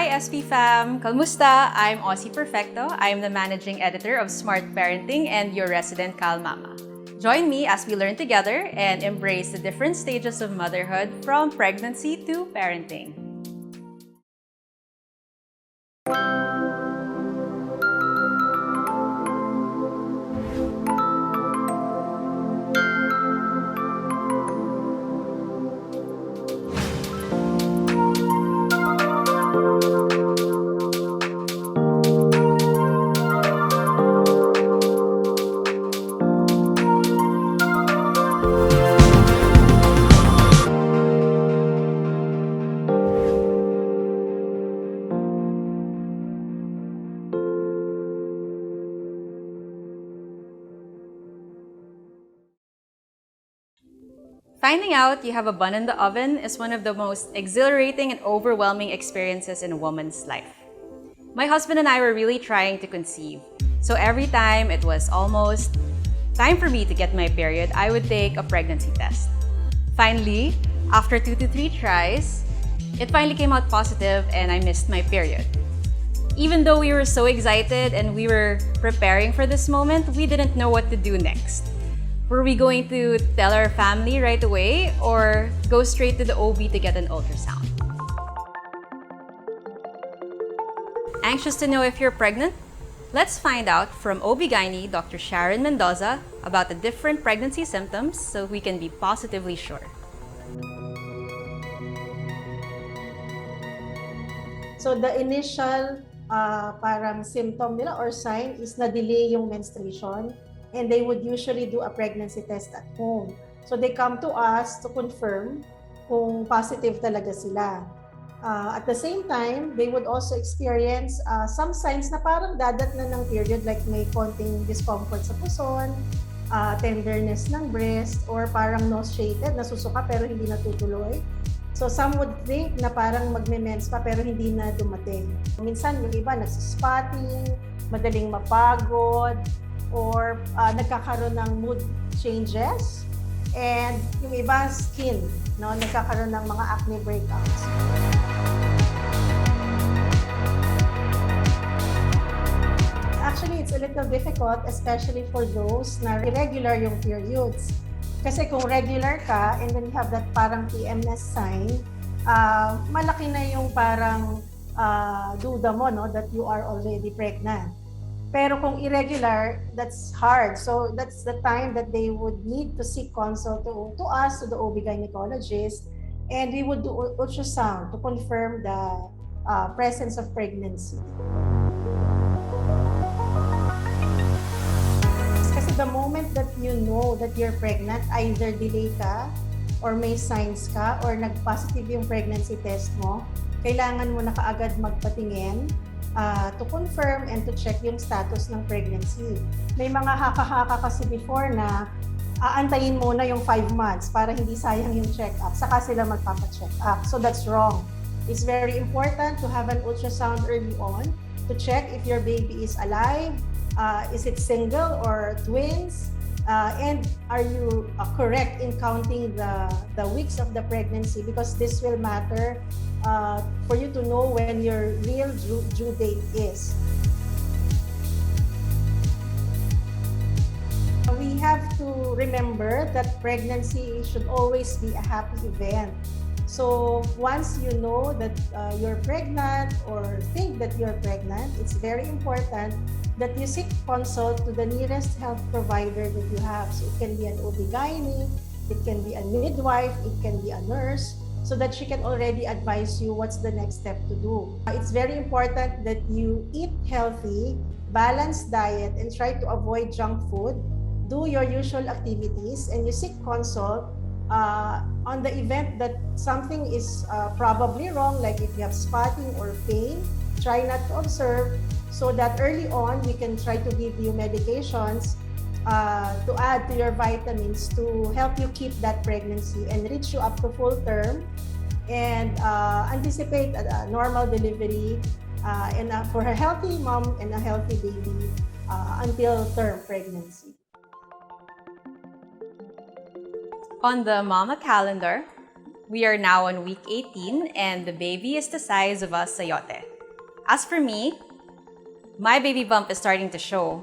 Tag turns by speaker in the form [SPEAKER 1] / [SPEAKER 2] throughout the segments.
[SPEAKER 1] Hi SP fam! Kalmusta? I'm Aussy Perfecto. I'm the managing editor of Smart Parenting and your resident Kalmama. Join me as we learn together and embrace the different stages of motherhood from pregnancy to parenting. Finding out you have a bun in the oven is one of the most exhilarating and overwhelming experiences in a woman's life. My husband and I were really trying to conceive, so every time it was almost time for me to get my period, I would take a pregnancy test. Finally, after 2 to 3 tries, it finally came out positive and I missed my period. Even though we were so excited and we were preparing for this moment, we didn't know what to do next. Were we going to tell our family right away or go straight to the OB to get an ultrasound? Anxious to know if you're pregnant? Let's find out from OB-GYN Dr. Sharon Mendoza about the different pregnancy symptoms so we can be positively sure.
[SPEAKER 2] So the initial parang symptom nila or sign is na-delay yung menstruation, and they would usually do a pregnancy test at home. So they come to us to confirm kung positive talaga sila. At the same time, they would also experience some signs na parang dadat na ng period, like may konting discomfort sa puson, tenderness ng breast, or parang nauseated, nasusuka pero hindi natutuloy. So some would think na parang magme-mens pa pero hindi na dumating. Minsan yung iba nagsispotting, madaling mapagod, or nagkakaroon ng mood changes, and yung iba skin, no, nagkakaroon ng mga acne breakouts. Actually, it's a little difficult, especially for those na irregular yung periods. Kasi kung regular ka and then you have that parang PMS sign, malaki na yung parang duda mo, no, that you are already pregnant. Pero kung irregular, that's hard. So that's the time that they would need to seek consult to us, to the OB-gynecologist, and we would do ultrasound to confirm the presence of pregnancy. Kasi the moment that you know that you're pregnant, either delay ka, or may signs ka, or nag-positive yung pregnancy test mo, kailangan mo na kaagad magpatingin to confirm and to check yung status ng pregnancy. May mga haka-haka kasi before na aantayin muna yung 5 months para hindi sayang yung check-up, saka sila magpapa-check up. So that's wrong. It's very important to have an ultrasound early on to check if your baby is alive, is it single or twins, and are you correct in counting the weeks of the pregnancy, because this will matter for you to know when your real due date is. We have to remember that pregnancy should always be a happy event. So once you know that you're pregnant or think that you're pregnant, it's very important that you seek consult to the nearest health provider that you have. So it can be an OB-GYN, it can be a midwife, it can be a nurse, so that she can already advise you what's the next step to do. It's very important that you eat healthy, balanced diet, and try to avoid junk food. Do your usual activities, and you seek consult on the event that something is probably wrong, like if you have spotting or pain, try not to observe, so that early on we can try to give you medications to add to your vitamins to help you keep that pregnancy and reach you up to full term, and anticipate a normal delivery and for a healthy mom and a healthy baby until term pregnancy.
[SPEAKER 1] On the mama calendar, we are now on week 18 and the baby is the size of a sayote. As for me, my baby bump is starting to show.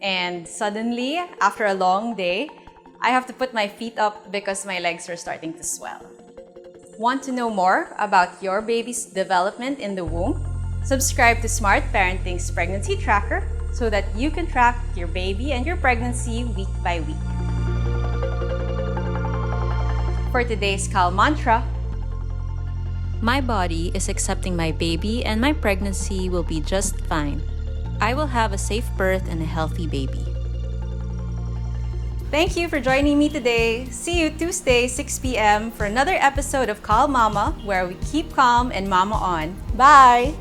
[SPEAKER 1] And suddenly, after a long day, I have to put my feet up because my legs are starting to swell. Want to know more about your baby's development in the womb? Subscribe to Smart Parenting's Pregnancy Tracker so that you can track your baby and your pregnancy week by week. For today's Kal Mantra, my body is accepting my baby and my pregnancy will be just fine. I will have a safe birth and a healthy baby. Thank you for joining me today. See you Tuesday, 6 p.m. for another episode of Kalmama, where we keep calm and mama on. Bye!